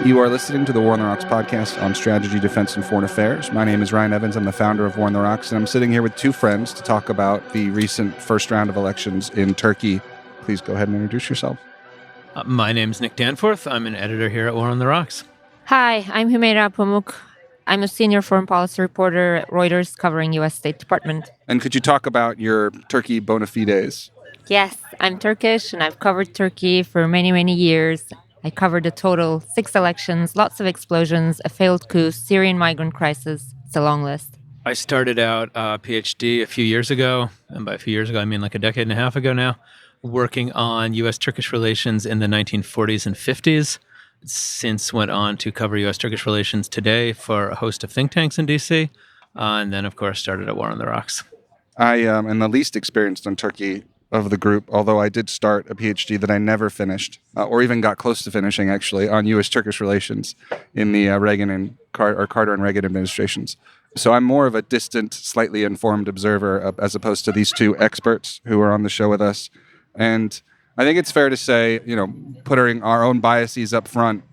You are listening to the War on the Rocks podcast on strategy, defense, and foreign affairs. My name is Ryan Evans. I'm the founder of War on the Rocks, and I'm sitting here with two friends to talk about the recent first round of elections in Turkey. Please go ahead and introduce yourself. My name is Nick Danforth. I'm an editor here at War on the Rocks. Hi, I'm Hümeyra Pamuk. I'm a senior foreign policy reporter at Reuters covering U.S. State Department. And could you talk about your Turkey bona fides? Yes, I'm Turkish and I've covered Turkey for many, many years. I covered a total 6 elections, lots of explosions, a failed coup, Syrian migrant crisis. It's a long list. I started out a PhD a few years ago, and by a few years ago, I mean like a decade and a half ago now, working on U.S.-Turkish relations in the 1940s and 50s. Since went on to cover U.S.-Turkish relations today for a host of think tanks in D.C., and then, of course, started at War on the Rocks. I am the least experienced on Turkey of the group, although I did start a PhD that I never finished, or even got close to finishing, actually, on U.S.-Turkish relations in the Carter and Reagan administrations. So I'm more of a distant, slightly informed observer as opposed to these two experts who are on the show with us. And I think it's fair to say, putting our own biases up front,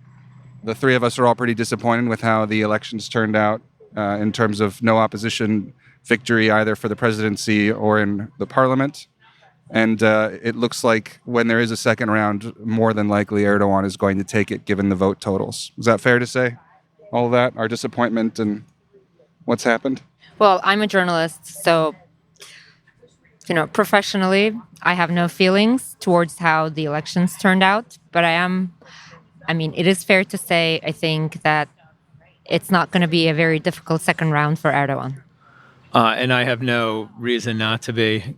the three of us are all pretty disappointed with how the elections turned out in terms of no opposition victory either for the presidency or in the parliament. And it looks like when there is a second round, more than likely Erdogan is going to take it given the vote totals. Is that fair to say? All of that, our disappointment and what's happened? Well, I'm a journalist, so professionally, I have no feelings towards how the elections turned out. But it is fair to say, I think, that it's not going to be a very difficult second round for Erdogan. And I have no reason not to be,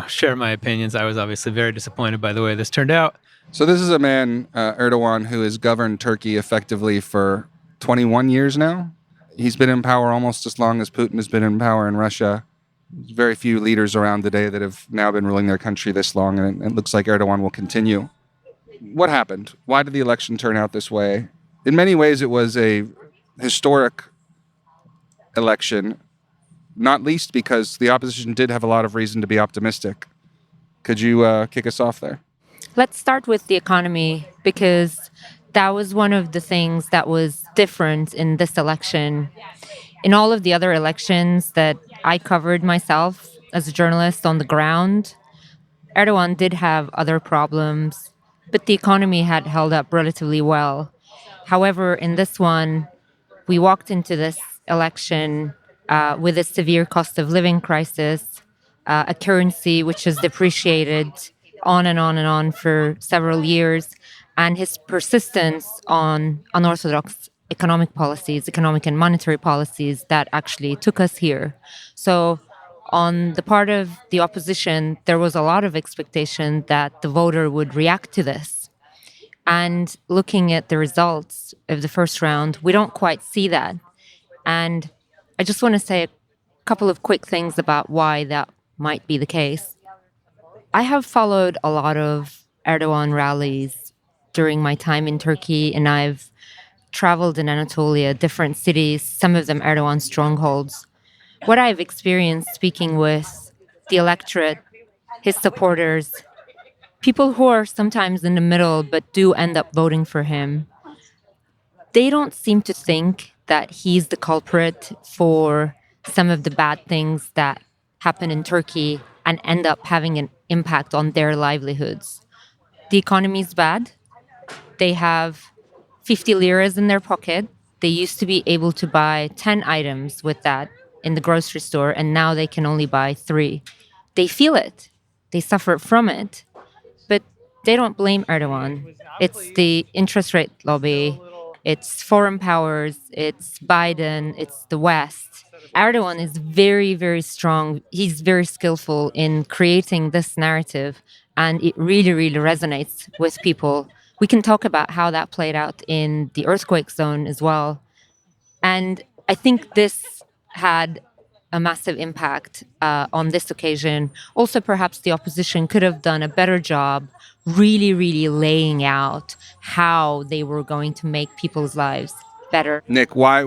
share my opinions. I was obviously very disappointed by the way this turned out. So this is a man, Erdogan, who has governed Turkey effectively for 21 years now. He's been in power almost as long as Putin has been in power in Russia. There's very few leaders around today that have now been ruling their country this long, and it looks like Erdogan will continue. What happened? Why did the election turn out this way? In many ways, it was a historic election, not least because the opposition did have a lot of reason to be optimistic. Could you kick us off there? Let's start with the economy, because that was one of the things that was different in this election. In all of the other elections that I covered myself as a journalist on the ground, Erdogan did have other problems, but the economy had held up relatively well. However, in this one, we walked into this election with a severe cost of living crisis, a currency which has depreciated on and on and on for several years, and his persistence on unorthodox economic policies, economic and monetary policies that actually took us here. So on the part of the opposition, there was a lot of expectation that the voter would react to this. And looking at the results of the first round, we don't quite see that. And I just want to say a couple of quick things about why that might be the case. I have followed a lot of Erdogan rallies during my time in Turkey, and I've traveled in Anatolia, different cities, some of them Erdogan strongholds. What I've experienced speaking with the electorate, his supporters, people who are sometimes in the middle but do end up voting for him, they don't seem to think that he's the culprit for some of the bad things that happen in Turkey and end up having an impact on their livelihoods. The economy is bad. They have 50 liras in their pocket. They used to be able to buy 10 items with that in the grocery store, and now they can only buy 3. They feel it. They suffer from it. But they don't blame Erdogan. It's the interest rate lobby. It's foreign powers. It's Biden. It's the West. Erdogan is very, very strong. He's very skillful in creating this narrative, and it really, really resonates with people. We can talk about how that played out in the earthquake zone as well. And I think this had a massive impact on this occasion. Also, perhaps the opposition could have done a better job really, really laying out how they were going to make people's lives better. Nick, why,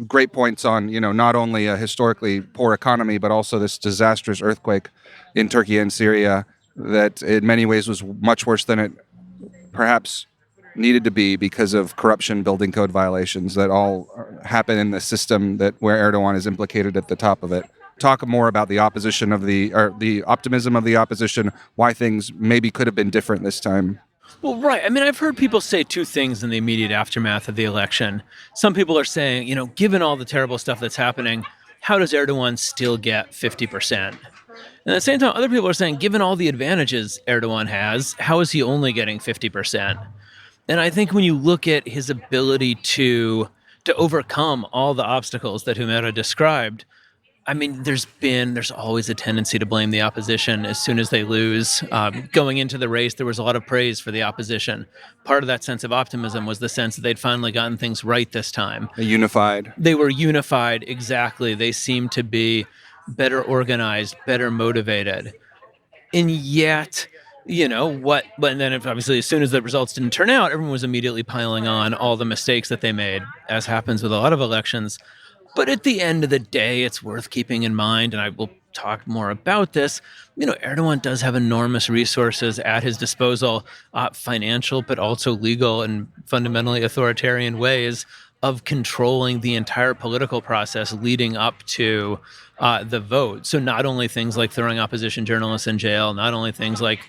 great points on, not only a historically poor economy, but also this disastrous earthquake in Turkey and Syria that in many ways was much worse than it perhaps needed to be because of corruption, building code violations that all happen in the system that where Erdogan is implicated at the top of it. Talk more about the opposition of the optimism of the opposition, why things maybe could have been different this time. Well, right. I mean, I've heard people say two things in the immediate aftermath of the election. Some people are saying, given all the terrible stuff that's happening, how does Erdogan still get 50%? And at the same time, other people are saying, given all the advantages Erdogan has, how is he only getting 50%? And I think when you look at his ability to overcome all the obstacles that Hümeyra described, I mean, there's always a tendency to blame the opposition as soon as they lose. Going into the race, there was a lot of praise for the opposition. Part of that sense of optimism was the sense that they'd finally gotten things right this time. Unified. They were unified, exactly. They seemed to be better organized, better motivated. And yet, but then obviously as soon as the results didn't turn out, everyone was immediately piling on all the mistakes that they made, as happens with a lot of elections. But at the end of the day, it's worth keeping in mind, and I will talk more about this, Erdogan does have enormous resources at his disposal, financial, but also legal and fundamentally authoritarian ways of controlling the entire political process leading up to the vote. So not only things like throwing opposition journalists in jail, not only things like,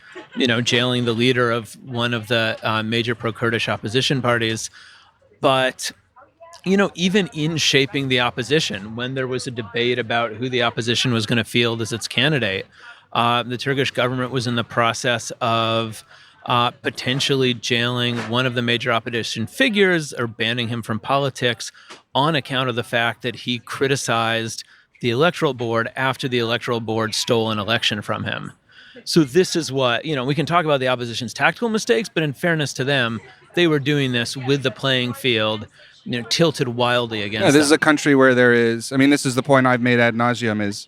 jailing the leader of one of the major pro-Kurdish opposition parties, but even in shaping the opposition, when there was a debate about who the opposition was going to field as its candidate, the Turkish government was in the process of potentially jailing one of the major opposition figures or banning him from politics on account of the fact that he criticized the electoral board after the electoral board stole an election from him. So this is what, we can talk about the opposition's tactical mistakes, but in fairness to them, they were doing this with the playing field tilted wildly against this them. is a country where there is, this is the point I've made ad nauseum, is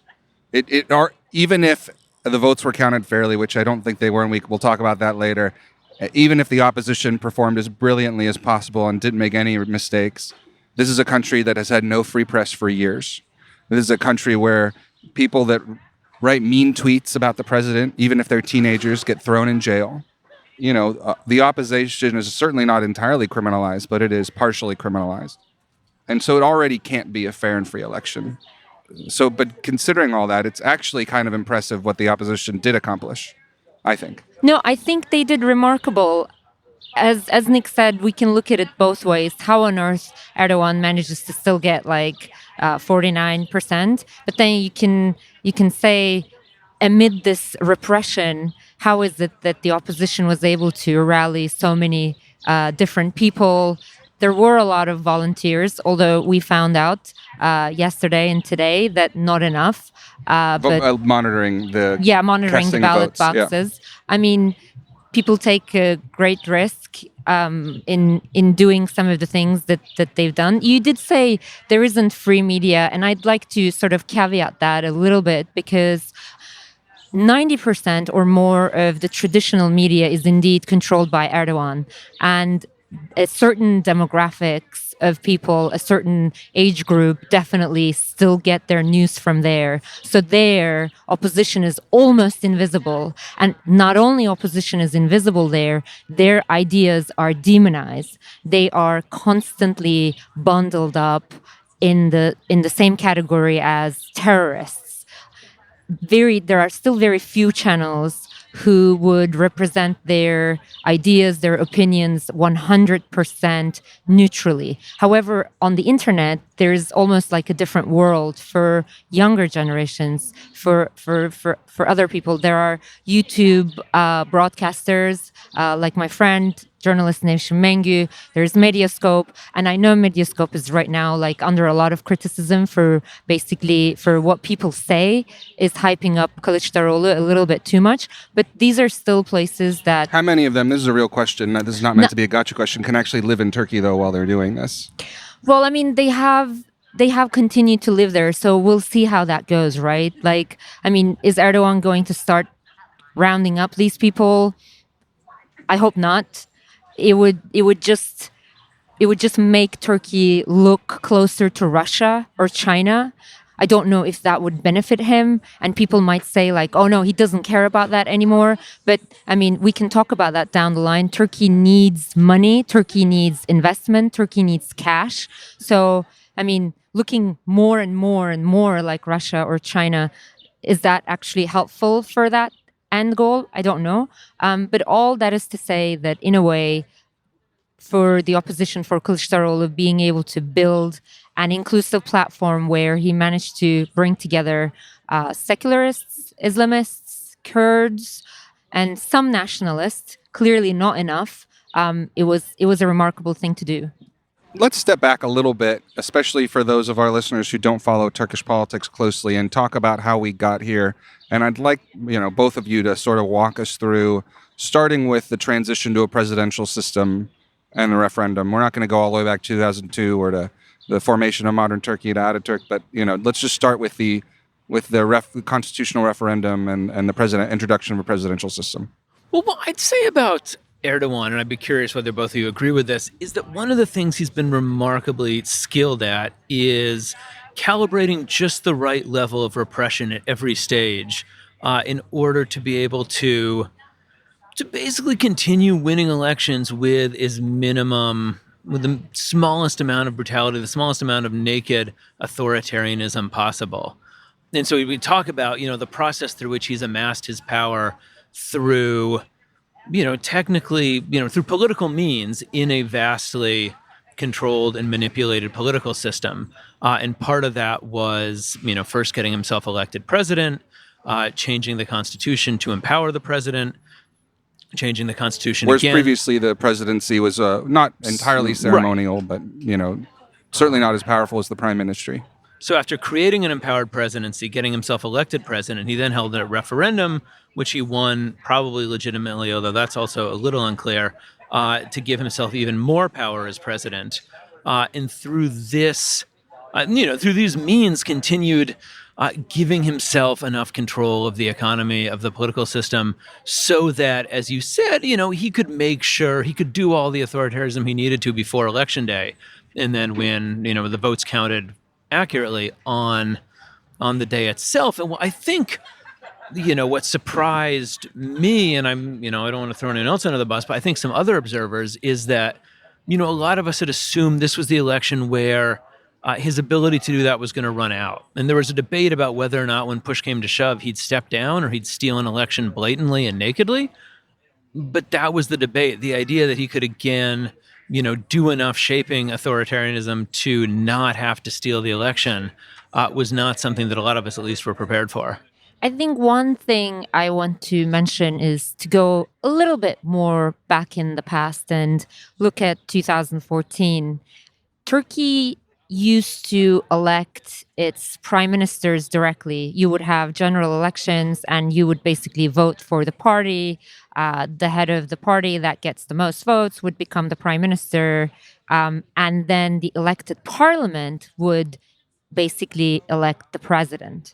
even if the votes were counted fairly, which I don't think they were, and we'll talk about that later, even if the opposition performed as brilliantly as possible and didn't make any mistakes, this is a country that has had no free press for years. This is a country where people that write mean tweets about the president, even if they're teenagers, get thrown in jail. The opposition is certainly not entirely criminalized, but it is partially criminalized. And so it already can't be a fair and free election. So, but considering all that, it's actually kind of impressive what the opposition did accomplish, I think. No, I think they did remarkable. As Nick said, we can look at it both ways. How on earth Erdogan manages to still get 49%? But then you can say, amid this repression, how is it that the opposition was able to rally so many different people? There were a lot of volunteers, although we found out yesterday and today that not enough. But monitoring the ballot votes. boxes. Yeah. People take a great risk in doing some of the things that they've done. You did say there isn't free media, and I'd like to sort of caveat that a little bit, because 90% or more of the traditional media is indeed controlled by Erdogan, and a certain demographics of people, a certain age group definitely still get their news from there. So their opposition is almost invisible. And not only opposition is invisible there, their ideas are demonized. They are constantly bundled up in the same category as terrorists. There are still very few channels who would represent their ideas, their opinions 100% neutrally. However, on the internet, there's almost like a different world for younger generations, for other people. There are YouTube broadcasters, like my friend, journalist named Mengu. There's Mediascope, and I know Mediascope is right now under a lot of criticism for what people say is hyping up Kılıçdaroğlu a little bit too much. But these are still places that... How many of them, this is a real question, this is not meant to be a gotcha question, can actually live in Turkey, though, while they're doing this? Well, they have continued to live there, so we'll see how that goes, right? Is Erdogan going to start rounding up these people? I hope not. It would just make Turkey look closer to Russia or China. I don't know if that would benefit him. And people might say like, oh no, he doesn't care about that anymore. But I mean, we can talk about that down the line. Turkey needs money. Turkey needs investment. Turkey needs cash. So, I mean, looking more and more and more like Russia or China, is that actually helpful for that end goal? I don't know. But all that is to say that in a way, for the opposition, for Kılıçdaroğlu being able to build an inclusive platform where he managed to bring together secularists, Islamists, Kurds, and some nationalists, clearly not enough. It was a remarkable thing to do. Let's step back a little bit, especially for those of our listeners who don't follow Turkish politics closely, and talk about how we got here. And I'd like, both of you to sort of walk us through, starting with the transition to a presidential system and the referendum. We're not going to go all the way back to 2002 or to the formation of modern Turkey to Ataturk, but let's just start with the constitutional referendum and the introduction of a presidential system. Well, what I'd say about Erdogan, and I'd be curious whether both of you agree with this, is that one of the things he's been remarkably skilled at is calibrating just the right level of repression at every stage in order to be able to basically continue winning elections with the smallest amount of brutality, the smallest amount of naked authoritarianism possible. And so we talk about, the process through which he's amassed his power through technically, through political means in a vastly controlled and manipulated political system. And part of that was, first getting himself elected president, changing the Constitution to empower the president, changing the Constitution Whereas again. Previously the presidency was not entirely ceremonial, right. But, certainly not as powerful as the prime ministry. So after creating an empowered presidency, getting himself elected president, he then held a referendum, which he won probably legitimately, although that's also a little unclear, to give himself even more power as president. And through this, through these means, continued giving himself enough control of the economy, of the political system, so that, as you said, he could make sure he could do all the authoritarianism he needed to before election day. And then when, the votes counted accurately on the day itself. And I think, what surprised me, and I don't want to throw anyone else under the bus, but I think some other observers, is that, a lot of us had assumed this was the election where his ability to do that was going to run out. And there was a debate about whether or not when push came to shove, he'd step down or he'd steal an election blatantly and nakedly. But that was the debate, the idea that he could again do enough shaping authoritarianism to not have to steal the election was not something that a lot of us at least were prepared for. I think one thing I want to mention is to go a little bit more back in the past and look at 2014. Turkey used to elect its prime ministers directly. You would have general elections and you would basically vote for the party. The head of the party that gets the most votes would become the prime minister. And then the elected parliament would basically elect the president.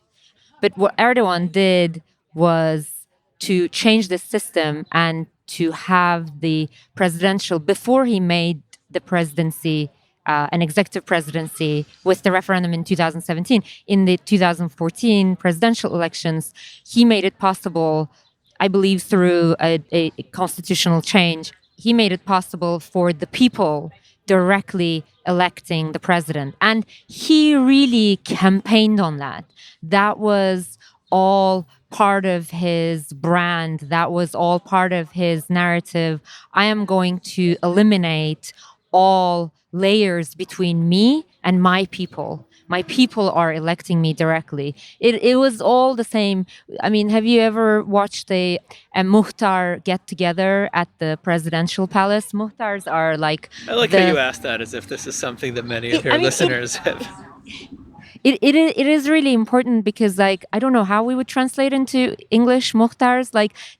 But what Erdogan did was to change the system and to have the presidential, before he made the presidency an executive presidency with the referendum in 2017. In the 2014 presidential elections, he made it possible, I believe through a constitutional change, he made it possible for the people directly electing the president. And he really campaigned on that. That was all part of his brand. That was all part of his narrative. I am going to eliminate all layers between me and my people. My people are electing me directly. It was all the same. I mean, have you ever watched a Muhtar get together at the presidential palace? Muhtars are like... I like how you asked that as if this is something that many of your listeners have. It is really important because, I don't know how we would translate into English, Muhtars.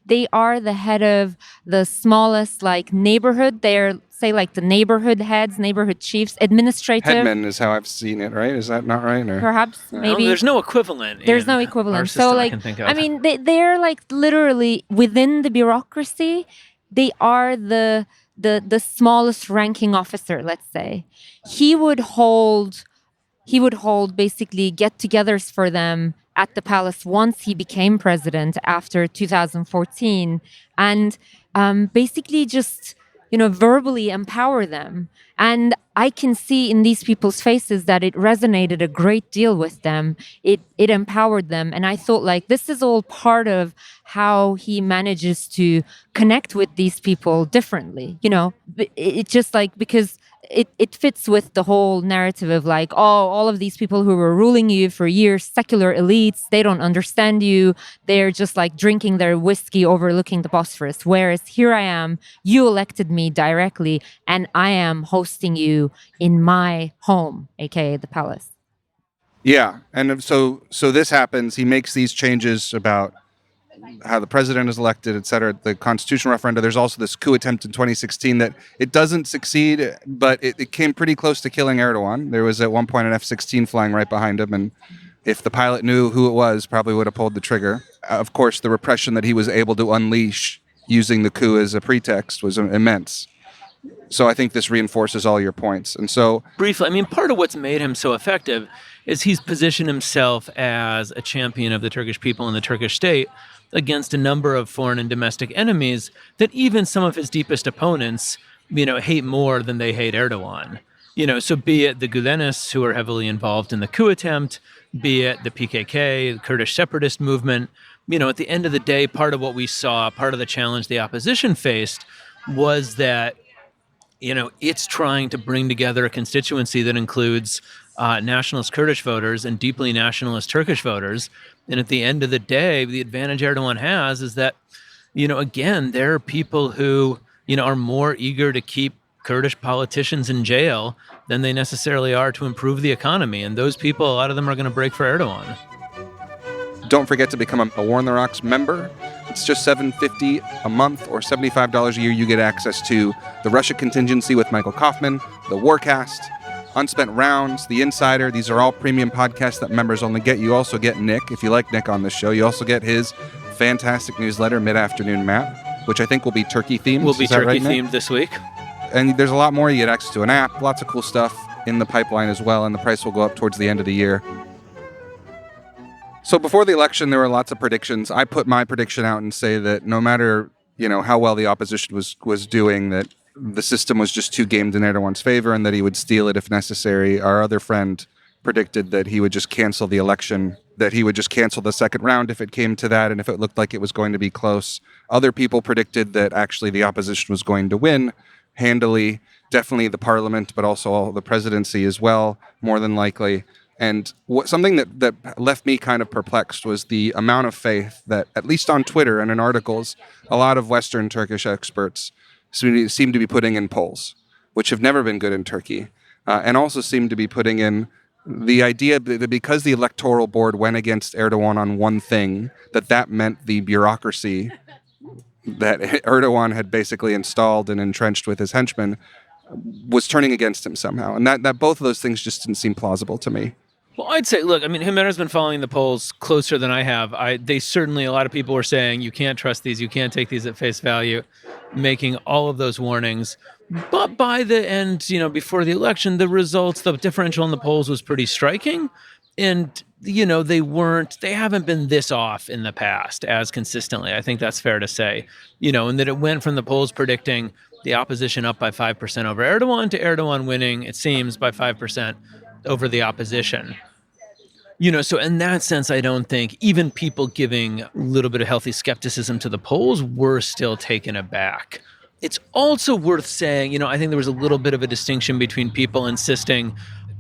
They are the head of the smallest, neighborhood. They're, say, the neighborhood heads, neighborhood chiefs, administrative. Headman is how I've seen it, right? Is that not right? Or? Perhaps, maybe. There's no equivalent. There's no equivalent. So, I can think of. I mean, they're, literally within the bureaucracy. They are the smallest ranking officer, let's say. He would hold he would hold basically get-togethers for them at the palace once he became president after 2014, and basically just verbally empower them. And I can see in these people's faces that it resonated a great deal with them. It empowered them, and I thought, like, this is all part of how he manages to connect with these people differently. It just like, because it fits with the whole narrative of like, oh, all of these people who were ruling you for years, secular elites, they don't understand you. They're just like drinking their whiskey overlooking the Bosphorus. Whereas here I am, you elected me directly, and I am hosting you in my home, aka the palace. Yeah, and so this happens. He makes these changes about how the president is elected, et cetera, the constitutional referenda. There's also this coup attempt in 2016 that it doesn't succeed, but it came pretty close to killing Erdogan. There was at one point an F-16 flying right behind him, and if the pilot knew who it was, probably would have pulled the trigger. Of course, the repression that he was able to unleash using the coup as a pretext was immense. So I think this reinforces all your points. And so, briefly, I mean, part of what's made him so effective is he's positioned himself as a champion of the Turkish people and the Turkish state against a number of foreign and domestic enemies that even some of his deepest opponents, hate more than they hate Erdogan. So be it the Gülenists, who are heavily involved in the coup attempt, be it the PKK, the Kurdish separatist movement. At the end of the day, part of what we saw, part of the challenge the opposition faced was that it's trying to bring together a constituency that includes nationalist Kurdish voters and deeply nationalist Turkish voters. And at the end of the day, the advantage Erdogan has is that, again, there are people who, are more eager to keep Kurdish politicians in jail than they necessarily are to improve the economy. And those people, a lot of them are going to break for Erdogan. Don't forget to become a War in the Rocks member. It's just $7.50 a month or $75 a year. You get access to the Russia Contingency with Michael Kaufman, the Warcast, Unspent Rounds, The Insider. These are all premium podcasts that members only get. You also get Nick, if you like Nick on this show. You also get his fantastic newsletter, Mid-Afternoon Map, which I think will be turkey-themed. Will be turkey-themed this week. And there's a lot more. You get access to an app, lots of cool stuff in the pipeline as well, and the price will go up towards the end of the year. So before the election, there were lots of predictions. I put my prediction out and say that no matter, how well the opposition was doing, that the system was just too gamed in Erdogan's favor and that he would steal it if necessary. Our other friend predicted that he would just cancel the election, that he would just cancel the second round if it came to that and if it looked like it was going to be close. Other people predicted that actually the opposition was going to win handily, definitely the parliament, but also the presidency as well, more than likely. And something that left me kind of perplexed was the amount of faith that, at least on Twitter and in articles, a lot of Western Turkish experts seem to be putting in polls, which have never been good in Turkey, and also seem to be putting in the idea that because the electoral board went against Erdogan on one thing, that meant the bureaucracy that Erdogan had basically installed and entrenched with his henchmen was turning against him somehow. And that both of those things just didn't seem plausible to me. Well, I'd say, look, Hümeyra's been following the polls closer than I have. They certainly, a lot of people were saying, you can't trust these, you can't take these at face value, making all of those warnings. But by the end, before the election, the results, the differential in the polls was pretty striking. And, they haven't been this off in the past as consistently. I think that's fair to say, and that it went from the polls predicting the opposition up by 5% over Erdogan to Erdogan winning, it seems, by 5% over the opposition. So in that sense, I don't think even people giving a little bit of healthy skepticism to the polls were still taken aback. It's also worth saying, I think there was a little bit of a distinction between people insisting,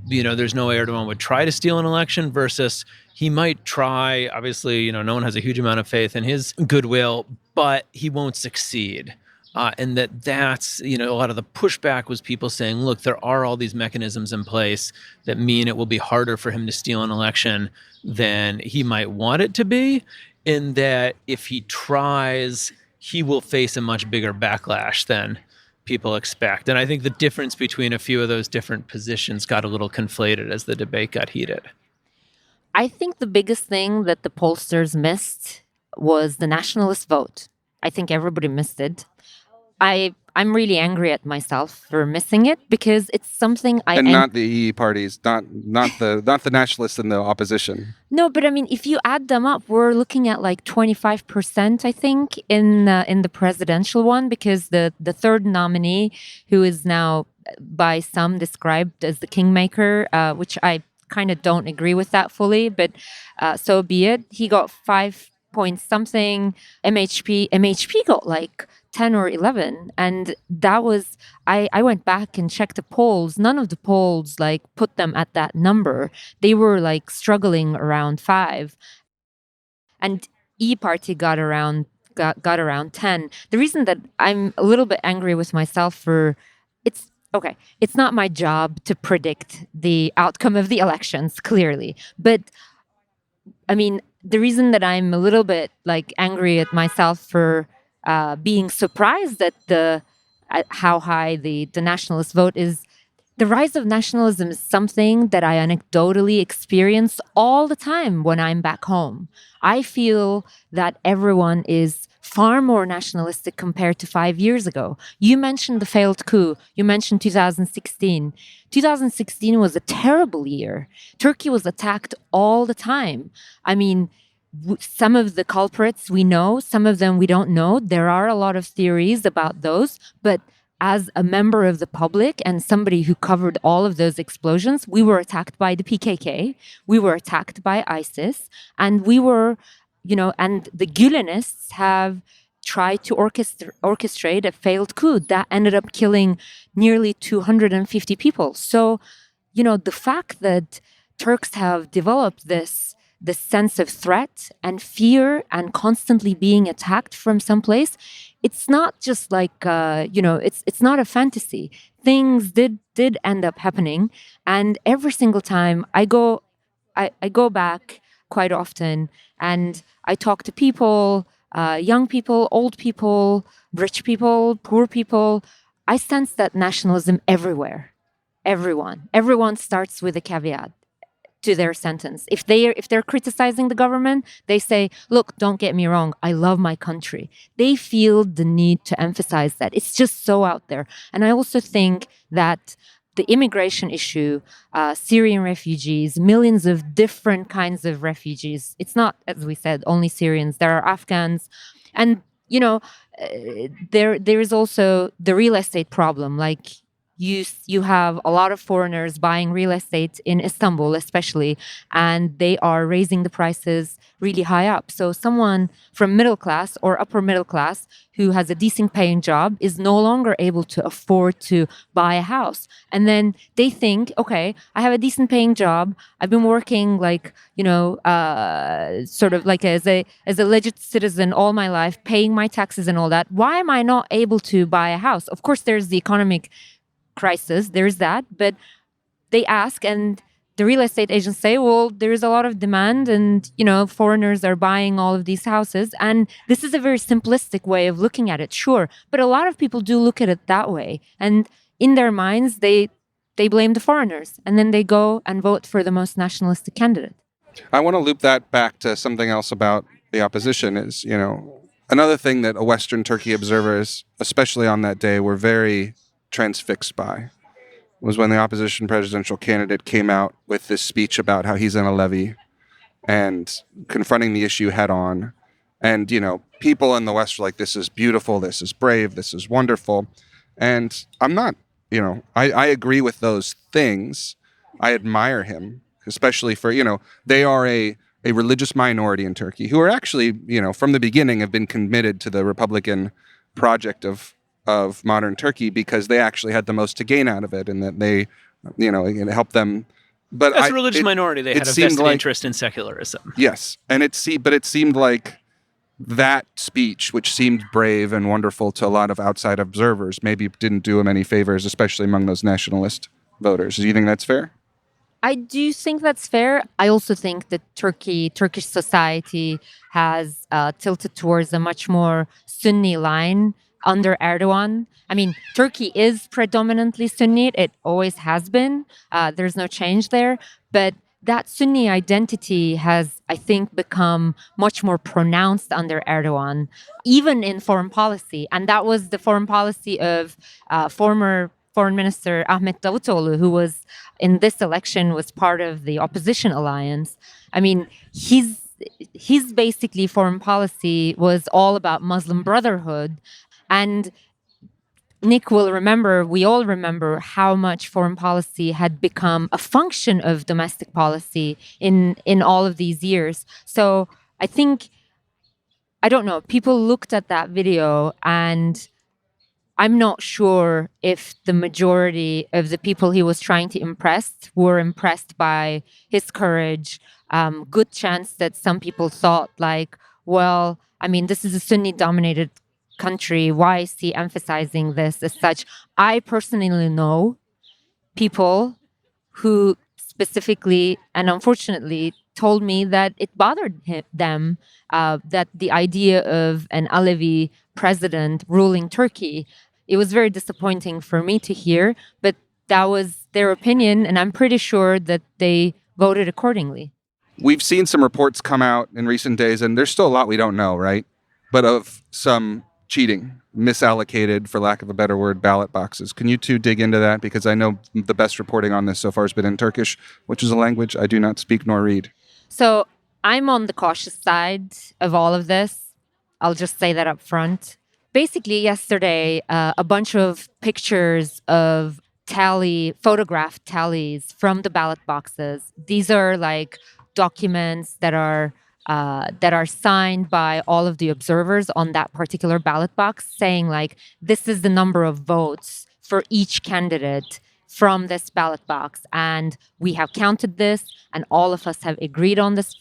there's no way Erdogan would try to steal an election versus he might try. Obviously, no one has a huge amount of faith in his goodwill, but he won't succeed. And that's, a lot of the pushback was people saying, look, there are all these mechanisms in place that mean it will be harder for him to steal an election than he might want it to be, and that if he tries, he will face a much bigger backlash than people expect. And I think the difference between a few of those different positions got a little conflated as the debate got heated. I think the biggest thing that the pollsters missed was the nationalist vote. I think everybody missed it. I I'm really angry at myself for missing it because it's something I not the EE parties, not the nationalists in the opposition. No, but I mean, if you add them up, we're looking at like 25%, I think, in the presidential one, because the third nominee, who is now by some described as the kingmaker, which I kind of don't agree with that fully, but so be it. He got 5 point something. MHP got like 10 or 11, and that was I went back and checked the polls. None of the polls like put them at that number. They were like struggling around 5, and E party got around 10. The reason that I'm a little bit angry with myself for it's not my job to predict the outcome of the elections, clearly, but I mean, the reason that I'm a little bit like angry at myself for being surprised at how high the nationalist vote is, the rise of nationalism is something that I anecdotally experience all the time when I'm back home. I feel that everyone is far more nationalistic compared to 5 years ago. You mentioned the failed coup. You mentioned 2016. 2016 was a terrible year. Turkey was attacked all the time. I mean, some of the culprits we know, some of them we don't know. There are a lot of theories about those, but as a member of the public and somebody who covered all of those explosions, we were attacked by the PKK, we were attacked by ISIS, and we were, and the Gülenists have tried to orchestrate a failed coup that ended up killing nearly 250 people. So, the fact that Turks have developed this sense of threat and fear and constantly being attacked from someplace, it's not just like it's not a fantasy. Things did end up happening, and every single time I go back quite often, and I talk to people, young people, old people, rich people, poor people. I sense that nationalism everywhere. Everyone starts with a caveat to their sentence. If they're criticizing the government, they say, look, don't get me wrong, I love my country. They feel the need to emphasize that. It's just so out there. And I also think that the immigration issue, Syrian refugees, millions of different kinds of refugees. It's not, as we said, only Syrians. There are Afghans. And, there is also the real estate problem. Like, you have a lot of foreigners buying real estate in Istanbul, especially, and they are raising the prices really high up. So someone from middle class or upper middle class who has a decent paying job is no longer able to afford to buy a house. And then they think, okay, I have a decent paying job. I've been working sort of like as a legit citizen all my life, paying my taxes and all that. Why am I not able to buy a house? Of course, there's the economic crisis, there's that, but they ask, and the real estate agents say, well, there's a lot of demand, and foreigners are buying all of these houses. And this is a very simplistic way of looking at it, sure, but a lot of people do look at it that way, and in their minds they blame the foreigners, and then they go and vote for the most nationalistic candidate. I want to loop that back to something else about the opposition. Is another thing that a Western Turkey observers, especially on that day, were very transfixed by was when the opposition presidential candidate came out with this speech about how he's in a levy and confronting the issue head on. And, people in the West are like, this is beautiful, this is brave, this is wonderful. And I'm not, I agree with those things. I admire him, especially for, they are a religious minority in Turkey who are actually, from the beginning have been committed to the Republican project of modern Turkey because they actually had the most to gain out of it, and that they, it helped them. But as a religious minority, they had a vested interest in secularism. Yes, and it seemed like that speech, which seemed brave and wonderful to a lot of outside observers, maybe didn't do him any favors, especially among those nationalist voters. Do you think that's fair? I do think that's fair. I also think that Turkish society has tilted towards a much more Sunni line under Erdogan. I mean, Turkey is predominantly Sunni. It always has been. There's no change there. But that Sunni identity has, I think, become much more pronounced under Erdogan, even in foreign policy. And that was the foreign policy of former Foreign Minister Ahmet Davutoğlu, who was in this election was part of the opposition alliance. I mean, his basically foreign policy was all about Muslim Brotherhood. And Nick will remember, we all remember how much foreign policy had become a function of domestic policy in all of these years. So I think, I don't know, people looked at that video and I'm not sure if the majority of the people he was trying to impress were impressed by his courage. Good chance that some people thought like, well, I mean, this is a Sunni-dominated country. Why is he emphasizing this as such? I personally know people who specifically and unfortunately told me that it bothered them that the idea of an Alevi president ruling Turkey. It was very disappointing for me to hear, but that was their opinion, and I'm pretty sure that they voted accordingly. We've seen some reports come out in recent days, and there's still a lot we don't know, right? But of some cheating, misallocated, for lack of a better word, ballot boxes. Can you two dig into that? Because I know the best reporting on this so far has been in Turkish, which is a language I do not speak nor read. So I'm on the cautious side of all of this. I'll just say that up front. Basically, yesterday, a bunch of pictures of photographed tallies from the ballot boxes. These are like documents that are signed by all of the observers on that particular ballot box, saying like, this is the number of votes for each candidate from this ballot box, and we have counted this, and all of us have agreed on this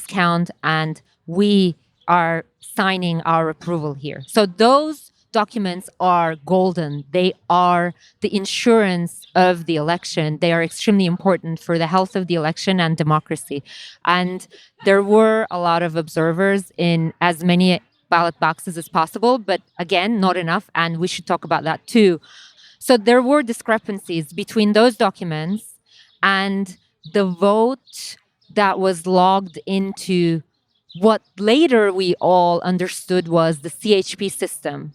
count, and we are signing our approval here. So those documents are golden. They are the insurance of the election. They are extremely important for the health of the election and democracy. And there were a lot of observers in as many ballot boxes as possible, but again, not enough. And we should talk about that too. So there were discrepancies between those documents and the vote that was logged into what later we all understood was the CHP system.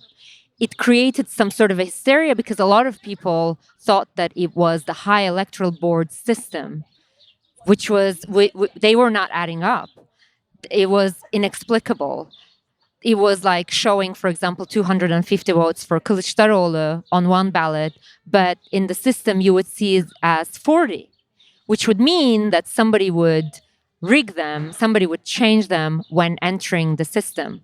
It created some sort of a hysteria because a lot of people thought that it was the High Electoral Board system, which was, they were not adding up. It was inexplicable. It was like showing, for example, 250 votes for Kılıçdaroğlu on one ballot, but in the system you would see it as 40, which would mean that somebody would rig them, somebody would change them when entering the system.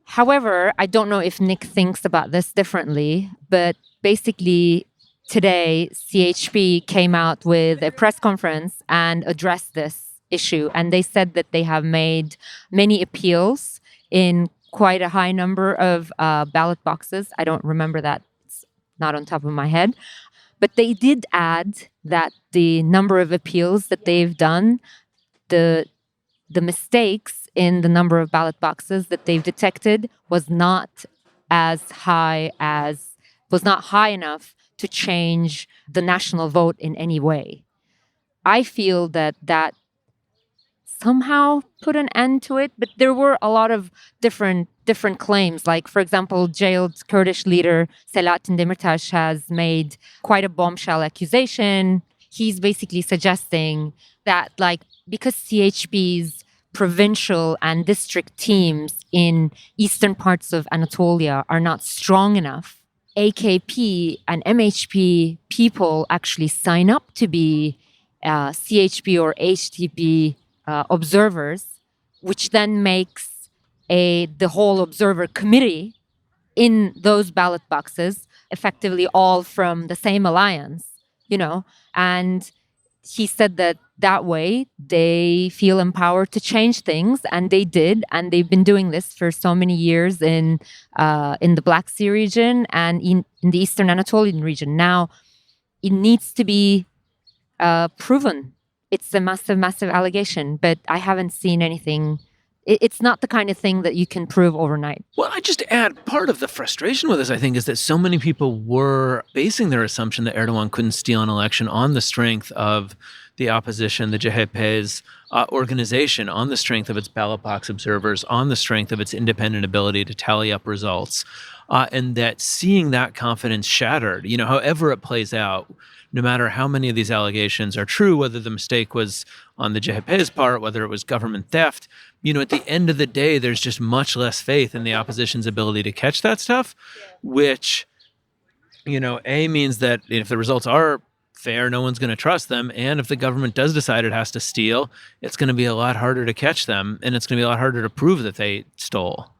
However, I don't know if Nick thinks about this differently, but basically today CHP came out with a press conference and addressed this issue. And they said that they have made many appeals in quite a high number of ballot boxes. I don't remember that. It's not on top of my head. But they did add that the number of appeals that they've done, the mistakes in the number of ballot boxes that they've detected was not high enough to change the national vote in any way. I feel that somehow put an end to it, but there were a lot of different claims. Like, for example, jailed Kurdish leader Selahattin Demirtas has made quite a bombshell accusation. He's basically suggesting that, like, because CHP's provincial and district teams in eastern parts of Anatolia are not strong enough, AKP and MHP people actually sign up to be CHP or HDP observers, which then makes the whole observer committee in those ballot boxes effectively all from the same alliance, and he said that way they feel empowered to change things, and they did, and they've been doing this for so many years in the Black Sea region and in the Eastern Anatolian region. Now it needs to be proven. It's a massive, massive allegation, but I haven't seen anything. It's not the kind of thing that you can prove overnight. Well, I just add, part of the frustration with this, I think, is that so many people were basing their assumption that Erdogan couldn't steal an election on the strength of the opposition, the CHP's organization on the strength of its ballot box observers, on the strength of its independent ability to tally up results, and that seeing that confidence shattered, however it plays out, no matter how many of these allegations are true, whether the mistake was on the CHP's part, whether it was government theft, at the end of the day, there's just much less faith in the opposition's ability to catch that stuff, which, A, means that if the results are fair, no one's going to trust them. And if the government does decide it has to steal, it's going to be a lot harder to catch them. And it's going to be a lot harder to prove that they stole.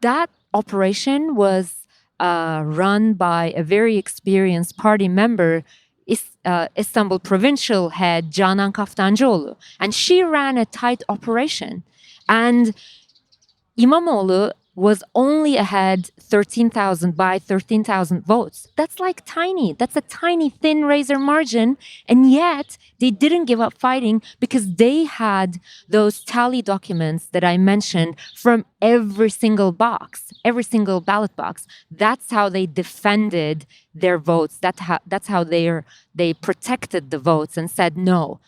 That operation was run by a very experienced party member, Istanbul provincial head Canan Kaftancıoğlu. And she ran a tight operation. And İmamoğlu was only ahead 13,000 by 13,000 votes. That's like tiny. That's a tiny, thin razor margin. And yet they didn't give up fighting because they had those tally documents that I mentioned from every single box, every single ballot box. That's how they defended their votes. That's how they protected the votes and said, no,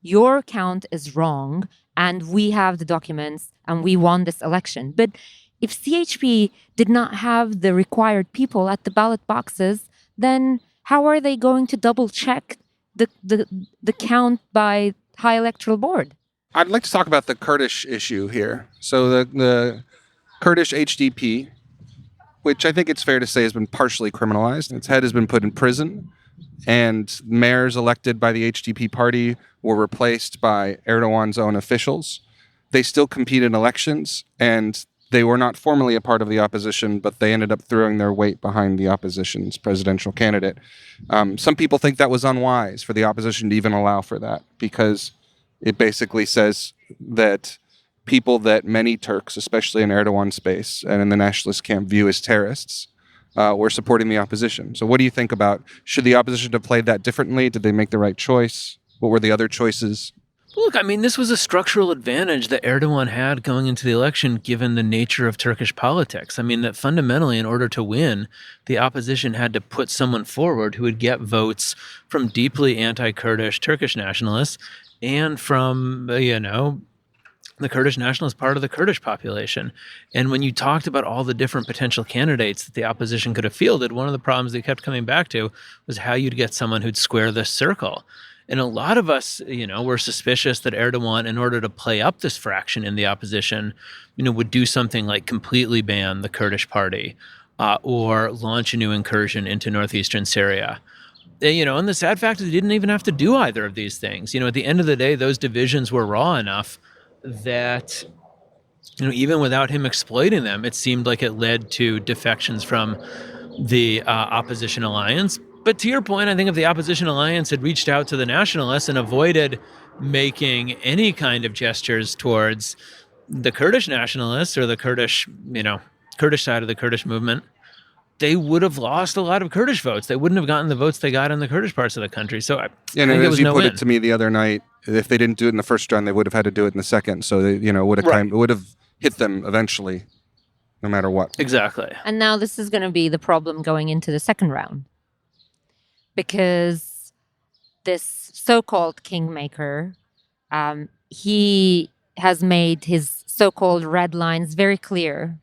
your count is wrong. And we have the documents and we won this election. But if CHP did not have the required people at the ballot boxes, then how are they going to double check the count by High Electoral Board? I'd like to talk about the Kurdish issue here. So the Kurdish HDP, which I think it's fair to say has been partially criminalized. Its head has been put in prison, and mayors elected by the HDP party were replaced by Erdogan's own officials. They still compete in elections, and they were not formally a part of the opposition, but they ended up throwing their weight behind the opposition's presidential candidate. Some people think that was unwise for the opposition to even allow for that, because it basically says that people that many Turks, especially in Erdogan space and in the nationalist camp, view as terrorists, were supporting the opposition. So what do you think about, should the opposition have played that differently? Did they make the right choice? What were the other choices? Look, this was a structural advantage that Erdogan had going into the election, given the nature of Turkish politics. That fundamentally, in order to win, the opposition had to put someone forward who would get votes from deeply anti-Kurdish Turkish nationalists and from, the Kurdish nationalist part of the Kurdish population. And when you talked about all the different potential candidates that the opposition could have fielded, one of the problems they kept coming back to was how you'd get someone who'd square this circle. And a lot of us, were suspicious that Erdogan, in order to play up this fraction in the opposition, would do something like completely ban the Kurdish party or launch a new incursion into northeastern Syria. And the sad fact is he didn't even have to do either of these things. At the end of the day, those divisions were raw enough that, even without him exploiting them, it seemed like it led to defections from the opposition alliance. But to your point, I think if the opposition alliance had reached out to the nationalists and avoided making any kind of gestures towards the Kurdish nationalists or the Kurdish side of the Kurdish movement, they would have lost a lot of Kurdish votes. They wouldn't have gotten the votes they got in the Kurdish parts of the country. So I think it was as you no put win. it to me the other night, if they didn't do it in the first round, they would have had to do it in the second. So they, it would have hit them eventually, no matter what. Exactly. And now this is going to be the problem going into the second round. Because this so-called kingmaker, he has made his so-called red lines very clear.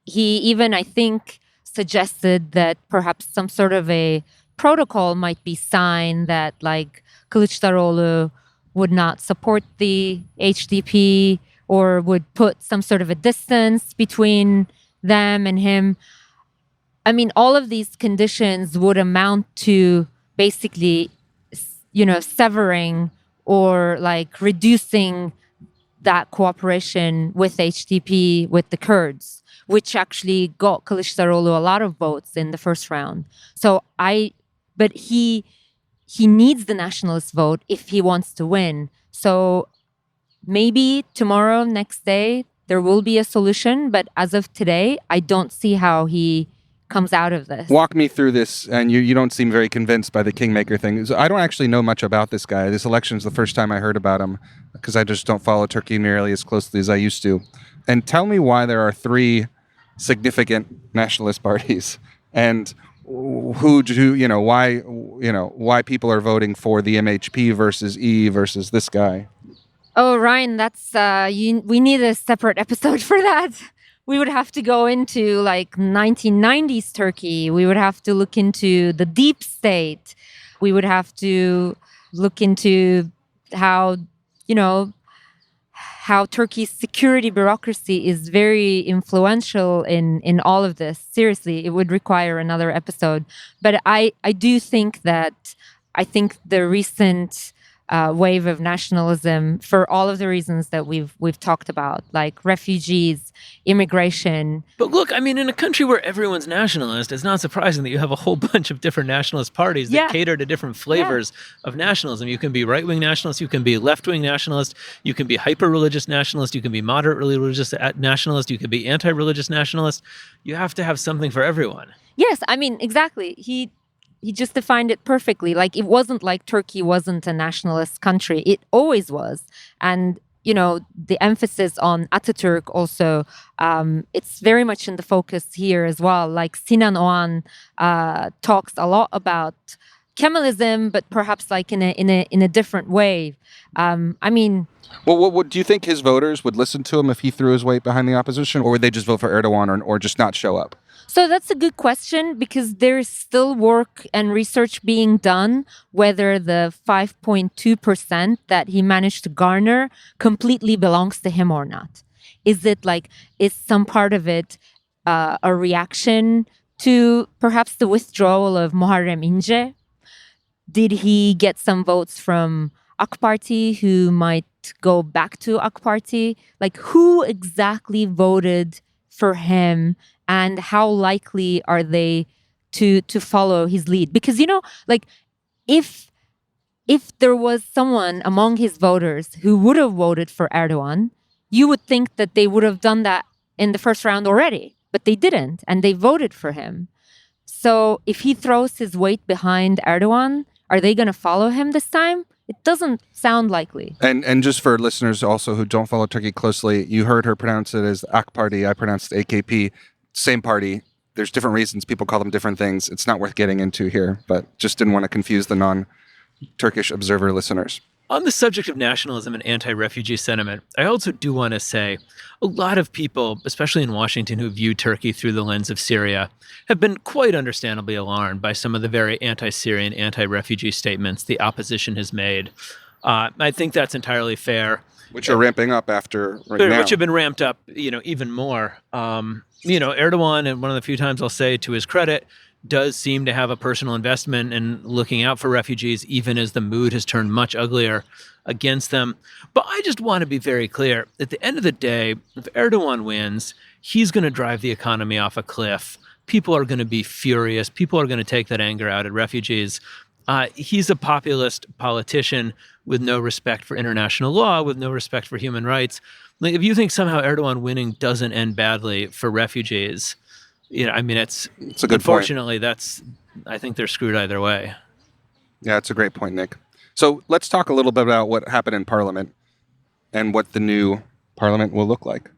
He even, I think, suggested that perhaps some sort of a protocol might be signed that, like, Kılıçdaroğlu would not support the HDP or would put some sort of a distance between them and him. All of these conditions would amount to basically, severing or like reducing that cooperation with HDP, with the Kurds, which actually got Kılıçdaroğlu a lot of votes in the first round. But he needs the nationalist vote if he wants to win. So maybe tomorrow, next day, there will be a solution. But as of today, I don't see how he comes out of this. Walk me through this, and you don't seem very convinced by the kingmaker thing. So I don't actually know much about this guy. This election is the first time I heard about him because I just don't follow Turkey nearly as closely as I used to. And tell me why there are three significant nationalist parties and why people are voting for the MHP versus E versus this guy. Oh, Ryan, that's we need a separate episode for that. We would have to go into like 1990s Turkey. We would have to look into the deep state. We would have to look into how, how Turkey's security bureaucracy is very influential in all of this. Seriously, it would require another episode. But I do think that the recent wave of nationalism, for all of the reasons that we've talked about, like refugees, immigration. But look, I mean, in a country where everyone's nationalist, it's not surprising that you have a whole bunch of different nationalist parties that cater to different flavors of nationalism. You can be right-wing nationalist, you can be left-wing nationalist, you can be hyper-religious nationalist, you can be moderately religious nationalist, you can be anti-religious nationalist. You have to have something for everyone. Yes, I mean, exactly. He just defined it perfectly. Like, it wasn't like Turkey wasn't a nationalist country. It always was. And, the emphasis on Ataturk also, it's very much in the focus here as well. Like, Sinan Oğan talks a lot about Kemalism, but perhaps like in a different way. What do you think his voters would listen to him if he threw his weight behind the opposition, or would they just vote for Erdogan or just not show up? So that's a good question, because there's still work and research being done whether the 5.2% that he managed to garner completely belongs to him or not. Is some part of it a reaction to perhaps the withdrawal of Muharrem İnce? Did he get some votes from AK Party who might go back to AK Party? Like, who exactly voted for him, and how likely are they to follow his lead? Because, if there was someone among his voters who would have voted for Erdogan, you would think that they would have done that in the first round already, but they didn't, and they voted for him. So if he throws his weight behind Erdogan, are they going to follow him this time? It doesn't sound likely. And just for listeners also who don't follow Turkey closely, you heard her pronounce it as AK Party. I pronounced AKP. Same party. There's different reasons people call them different things. It's not worth getting into here, but just didn't want to confuse the non-Turkish observer listeners. On the subject of nationalism and anti-refugee sentiment, I also do want to say a lot of people, especially in Washington, who view Turkey through the lens of Syria, have been quite understandably alarmed by some of the very anti-Syrian, anti-refugee statements the opposition has made. I think that's entirely fair. Which are ramping up now. Which have been ramped up, even more. Erdogan, and one of the few times I'll say to his credit, does seem to have a personal investment in looking out for refugees, even as the mood has turned much uglier against them. But I just want to be very clear. At the end of the day, if Erdogan wins, he's going to drive the economy off a cliff. People are going to be furious. People are going to take that anger out at refugees. He's a populist politician with no respect for international law, with no respect for human rights. Like, if you think somehow Erdogan winning doesn't end badly for refugees, it's a good unfortunately, point. I think they're screwed either way. Yeah, it's a great point, Nick. So let's talk a little bit about what happened in Parliament and what the new Parliament will look like.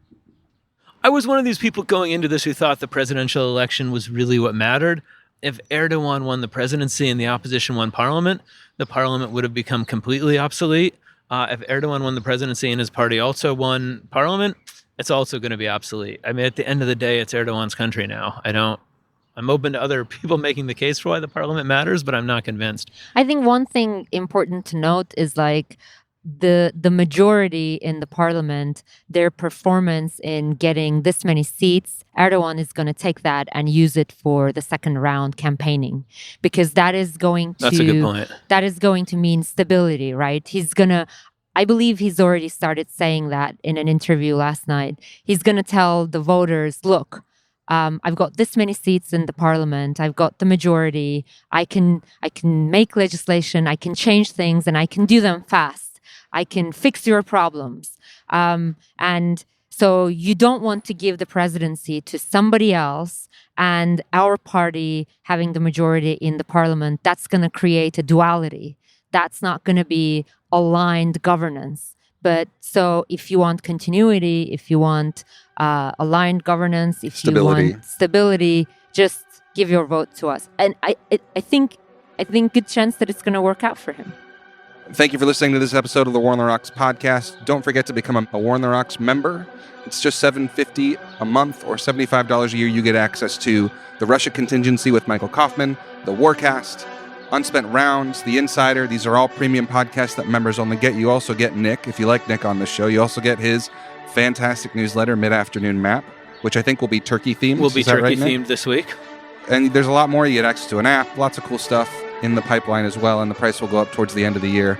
I was one of these people going into this who thought the presidential election was really what mattered. If Erdogan won the presidency and the opposition won Parliament, the Parliament would have become completely obsolete. If Erdogan won the presidency and his party also won Parliament, it's also going to be obsolete. I mean, at the end of the day, it's Erdogan's country now. I'm open to other people making the case for why the parliament matters, but I'm not convinced. I think one thing important to note is like the majority in the parliament, their performance in getting this many seats, Erdogan is going to take that and use it for the second round campaigning, because that's a good point. That is going to mean stability, right? I believe he's already started saying that in an interview last night. He's going to tell the voters, look, I've got this many seats in the parliament. I've got the majority. I can make legislation. I can change things, and I can do them fast. I can fix your problems. And so you don't want to give the presidency to somebody else, and our party having the majority in the parliament, that's going to create a duality. That's not going to be aligned governance. But so if you want continuity, if you want aligned governance, if you want stability, just give your vote to us. And I think good chance that it's going to work out for him. Thank you for listening to this episode of the War on the Rocks podcast. Don't forget to become a War on the Rocks member. It's just $7.50 a month or $75 a year. You get access to the Russia Contingency with Michael Kaufman, the Warcast, Unspent Rounds, The Insider. These are all premium podcasts that members only get. You also get Nick, if you like Nick on the show. You also get his fantastic newsletter, Mid-Afternoon Map, which I think will be Turkey-themed. Will be Turkey-themed this week. And there's a lot more. You get access to an app, lots of cool stuff in the pipeline as well, and the price will go up towards the end of the year.